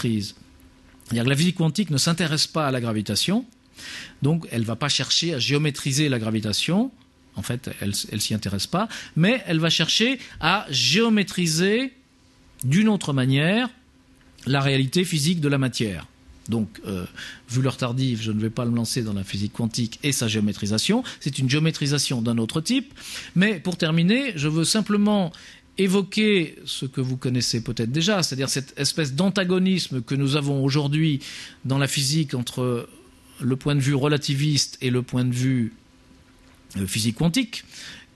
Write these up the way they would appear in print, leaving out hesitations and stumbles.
géométrise. C'est-à-dire que la physique quantique ne s'intéresse pas à la gravitation, donc elle ne va pas chercher à géométriser la gravitation, en fait elle ne s'y intéresse pas, mais elle va chercher à géométriser d'une autre manière la réalité physique de la matière. Donc, vu l'heure tardive, je ne vais pas me lancer dans la physique quantique et sa géométrisation. C'est une géométrisation d'un autre type. Mais pour terminer, je veux simplement évoquer ce que vous connaissez peut-être déjà, c'est-à-dire cette espèce d'antagonisme que nous avons aujourd'hui dans la physique entre le point de vue relativiste et le point de vue physique quantique,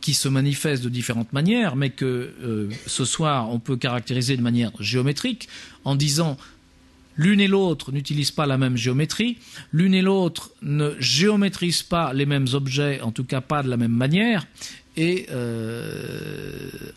qui se manifeste de différentes manières, mais que ce soir on peut caractériser de manière géométrique en disant l'une et l'autre n'utilisent pas la même géométrie, l'une et l'autre ne géométrisent pas les mêmes objets, en tout cas pas de la même manière. Et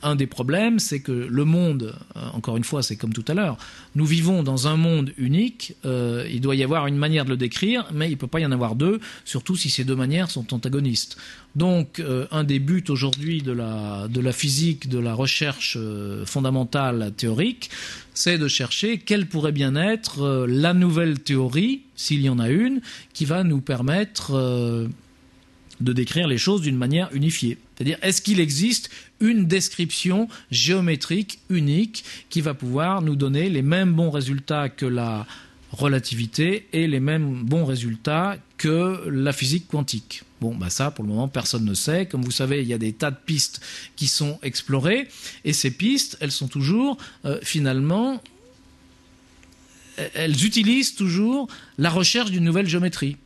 un des problèmes, c'est que le monde, encore une fois, c'est comme tout à l'heure, nous vivons dans un monde unique, il doit y avoir une manière de le décrire, mais il ne peut pas y en avoir deux, surtout si ces deux manières sont antagonistes. Donc, un des buts aujourd'hui de la physique, de la recherche fondamentale théorique, c'est de chercher quelle pourrait bien être la nouvelle théorie, s'il y en a une, qui va nous permettre de décrire les choses d'une manière unifiée. C'est-à-dire, est-ce qu'il existe une description géométrique unique qui va pouvoir nous donner les mêmes bons résultats que la relativité et les mêmes bons résultats que la physique quantique? Bon, bah ça, pour le moment, personne ne sait. Comme vous savez, il y a des tas de pistes qui sont explorées, et ces pistes, elles sont toujours, finalement, elles utilisent toujours la recherche d'une nouvelle géométrie.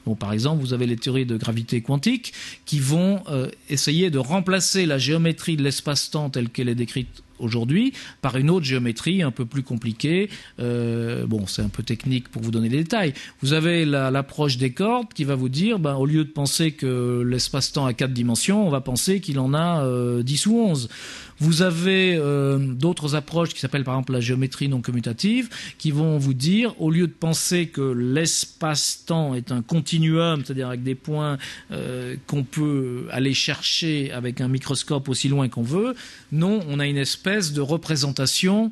Bon, par exemple, vous avez les théories de gravité quantique qui vont essayer de remplacer la géométrie de l'espace-temps telle qu'elle est décrite aujourd'hui par une autre géométrie un peu plus compliquée. Bon, c'est un peu technique pour vous donner les détails. Vous avez l'approche des cordes qui va vous dire, au lieu de penser que l'espace-temps a 4 dimensions, on va penser qu'il en a 10 ou 11. Vous avez d'autres approches qui s'appellent par exemple la géométrie non commutative, qui vont vous dire, au lieu de penser que l'espace-temps est un continuum, c'est-à-dire avec des points qu'on peut aller chercher avec un microscope aussi loin qu'on veut, non, on a une espèce de représentation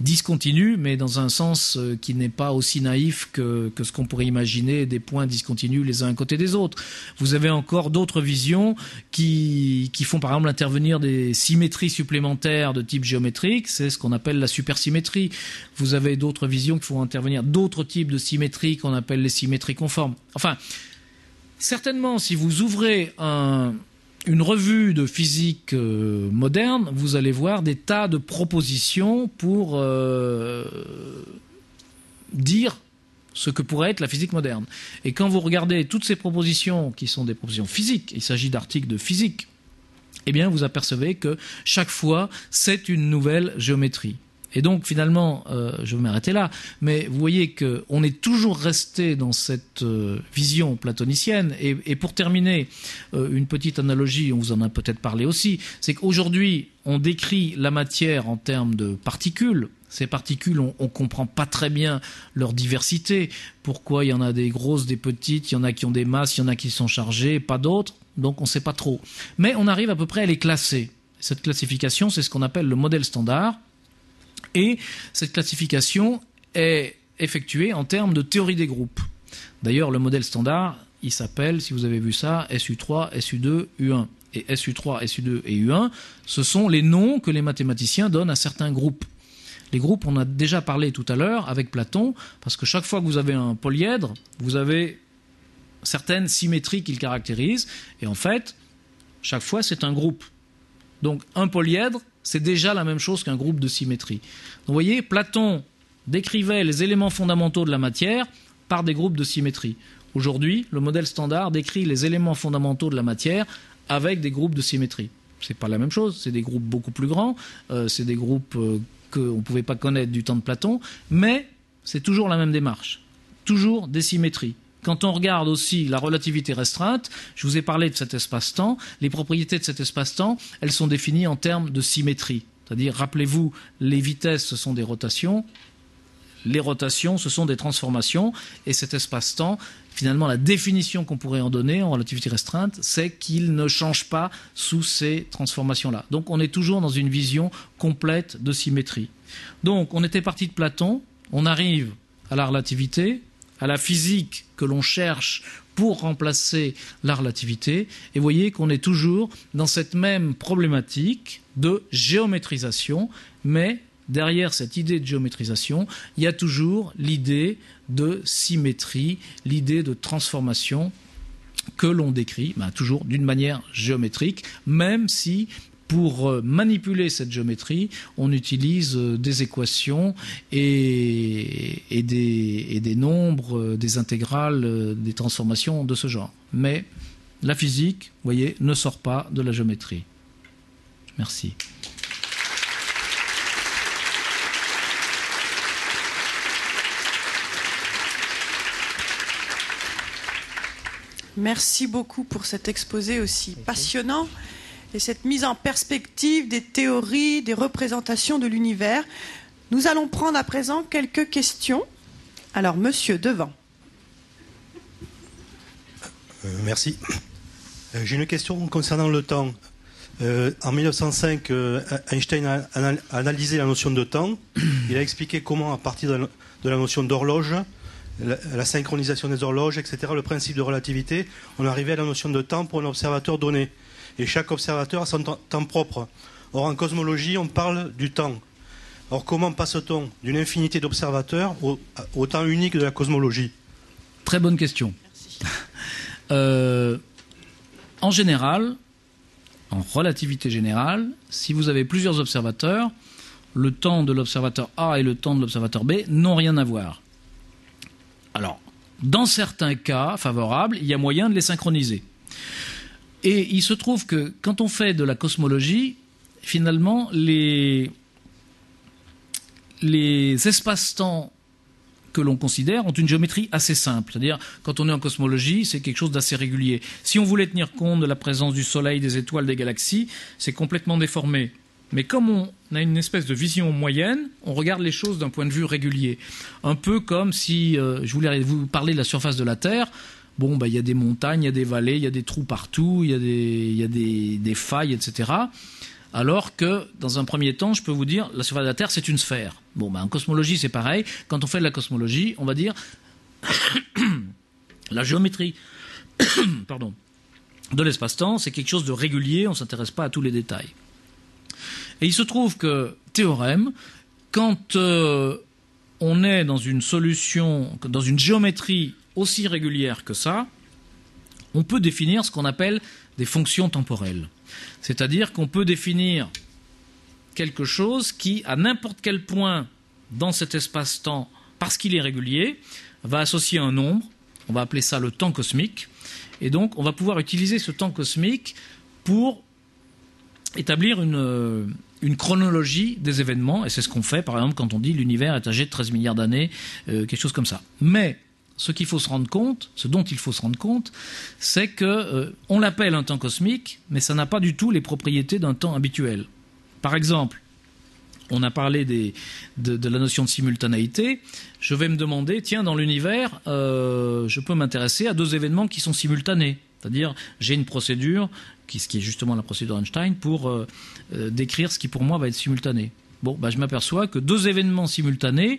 discontinue, mais dans un sens qui n'est pas aussi naïf que ce qu'on pourrait imaginer, des points discontinus les uns à côté des autres. Vous avez encore d'autres visions qui font par exemple intervenir des symétries supplémentaires de type géométrique, c'est ce qu'on appelle la supersymétrie. Vous avez d'autres visions qui font intervenir d'autres types de symétries qu'on appelle les symétries conformes. Enfin, certainement, si vous ouvrez une revue de physique moderne, vous allez voir des tas de propositions pour dire ce que pourrait être la physique moderne. Et quand vous regardez toutes ces propositions qui sont des propositions physiques, il s'agit d'articles de physique, eh bien vous apercevez que chaque fois c'est une nouvelle géométrie. Et donc finalement, je vais m'arrêter là, mais vous voyez qu'on est toujours resté dans cette vision platonicienne. Et pour terminer, une petite analogie, on vous en a peut-être parlé aussi, c'est qu'aujourd'hui, on décrit la matière en termes de particules. Ces particules, on ne comprend pas très bien leur diversité. Pourquoi il y en a des grosses, des petites, il y en a qui ont des masses, il y en a qui sont chargées, pas d'autres. Donc on ne sait pas trop. Mais on arrive à peu près à les classer. Cette classification, c'est ce qu'on appelle le modèle standard. Et cette classification est effectuée en termes de théorie des groupes. D'ailleurs, le modèle standard, il s'appelle, si vous avez vu ça, SU3, SU2, U1. Et SU3, SU2 et U1, ce sont les noms que les mathématiciens donnent à certains groupes. Les groupes, on a déjà parlé tout à l'heure avec Platon, parce que chaque fois que vous avez un polyèdre, vous avez certaines symétries qui le caractérisent. Et en fait, chaque fois, c'est un groupe. Donc, un polyèdre, c'est déjà la même chose qu'un groupe de symétrie. Donc, vous voyez, Platon décrivait les éléments fondamentaux de la matière par des groupes de symétrie. Aujourd'hui, le modèle standard décrit les éléments fondamentaux de la matière avec des groupes de symétrie. C'est pas la même chose, c'est des groupes beaucoup plus grands, c'est des groupes qu'on ne pouvait pas connaître du temps de Platon, mais c'est toujours la même démarche, toujours des symétries. Quand on regarde aussi la relativité restreinte, je vous ai parlé de cet espace-temps, les propriétés de cet espace-temps, elles sont définies en termes de symétrie. C'est-à-dire, rappelez-vous, les vitesses, ce sont des rotations, les rotations, ce sont des transformations, et cet espace-temps, finalement, la définition qu'on pourrait en donner en relativité restreinte, c'est qu'il ne change pas sous ces transformations-là. Donc, on est toujours dans une vision complète de symétrie. Donc, on était parti de Platon. on arrive à la relativité, à la physique que l'on cherche pour remplacer la relativité. Et vous voyez qu'on est toujours dans cette même problématique de géométrisation, mais derrière cette idée de géométrisation, il y a toujours l'idée de symétrie, l'idée de transformation que l'on décrit toujours d'une manière géométrique, même si pour manipuler cette géométrie, on utilise des équations et des nombres, des intégrales, des transformations de ce genre. Mais la physique, vous voyez, ne sort pas de la géométrie. Merci. Merci beaucoup pour cet exposé aussi passionnant et cette mise en perspective des théories, des représentations de l'univers. Nous allons prendre à présent quelques questions. Alors, monsieur, devant. Merci. J'ai une question concernant le temps. En 1905, Einstein a analysé la notion de temps. Il a expliqué comment, à partir de la notion d'horloge, la synchronisation des horloges, etc., le principe de relativité, on arrivait à la notion de temps pour un observateur donné. Et chaque observateur a son temps propre. Or, en cosmologie, on parle du temps. Or, comment passe-t-on d'une infinité d'observateurs au temps unique de la cosmologie? Très bonne question. En général, en relativité générale, si vous avez plusieurs observateurs, le temps de l'observateur A et le temps de l'observateur B n'ont rien à voir. Alors, dans certains cas favorables, il y a moyen de les synchroniser. Et il se trouve que quand on fait de la cosmologie, finalement, les espaces-temps que l'on considère ont une géométrie assez simple. C'est-à-dire, quand on est en cosmologie, c'est quelque chose d'assez régulier. Si on voulait tenir compte de la présence du Soleil, des étoiles, des galaxies, c'est complètement déformé. Mais comme on a une espèce de vision moyenne, on regarde les choses d'un point de vue régulier. Un peu comme si, je voulais vous parler de la surface de la Terre. Bon, il y a des montagnes, il y a des vallées, il y a des trous partout, il y a des failles, etc. Alors que, dans un premier temps, je peux vous dire, la surface de la Terre, c'est une sphère. Bon, en cosmologie, c'est pareil. Quand on fait de la cosmologie, on va dire la géométrie pardon, de l'espace-temps, c'est quelque chose de régulier, on ne s'intéresse pas à tous les détails. Et il se trouve que, théorème, quand on est dans une solution, dans une géométrie aussi régulière que ça, on peut définir ce qu'on appelle des fonctions temporelles. C'est-à-dire qu'on peut définir quelque chose qui, à n'importe quel point dans cet espace-temps, parce qu'il est régulier, va associer un nombre, on va appeler ça le temps cosmique, et donc on va pouvoir utiliser ce temps cosmique pour établir une chronologie des événements, et c'est ce qu'on fait, par exemple, quand on dit l'univers est âgé de 13 milliards d'années, quelque chose comme ça. Mais ce dont il faut se rendre compte, c'est que on l'appelle un temps cosmique, mais ça n'a pas du tout les propriétés d'un temps habituel. Par exemple, on a parlé de la notion de simultanéité. Je vais me demander, tiens, dans l'univers, je peux m'intéresser à deux événements qui sont simultanés. C'est-à-dire, j'ai une procédure, ce qui est justement la procédure Einstein, pour décrire ce qui pour moi va être simultané. Bon, je m'aperçois que deux événements simultanés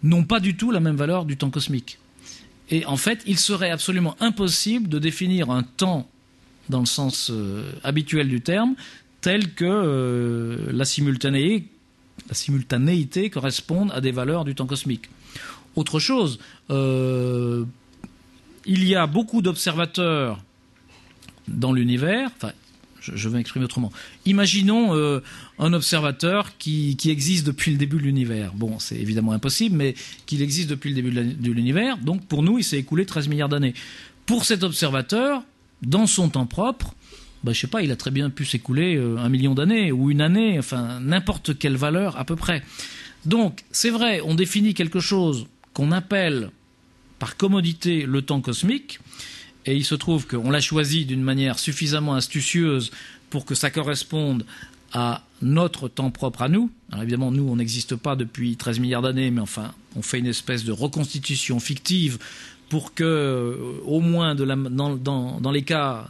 n'ont pas du tout la même valeur du temps cosmique. Et en fait, il serait absolument impossible de définir un temps, dans le sens habituel du terme, tel que la simultanéité corresponde à des valeurs du temps cosmique. Autre chose, il y a beaucoup d'observateurs dans l'univers, enfin, je vais m'exprimer autrement. Imaginons un observateur qui existe depuis le début de l'univers. Bon, c'est évidemment impossible, mais qu'il existe depuis le début de l'univers. Donc, pour nous, il s'est écoulé 13 milliards d'années. Pour cet observateur, dans son temps propre, je sais pas, il a très bien pu s'écouler 1 million d'années ou une année, enfin, n'importe quelle valeur à peu près. Donc, c'est vrai, on définit quelque chose qu'on appelle, par commodité, le temps cosmique. Et il se trouve qu'on l'a choisi d'une manière suffisamment astucieuse pour que ça corresponde à notre temps propre à nous. Alors évidemment, nous, on n'existe pas depuis 13 milliards d'années, mais enfin, on fait une espèce de reconstitution fictive pour que, au moins dans les cas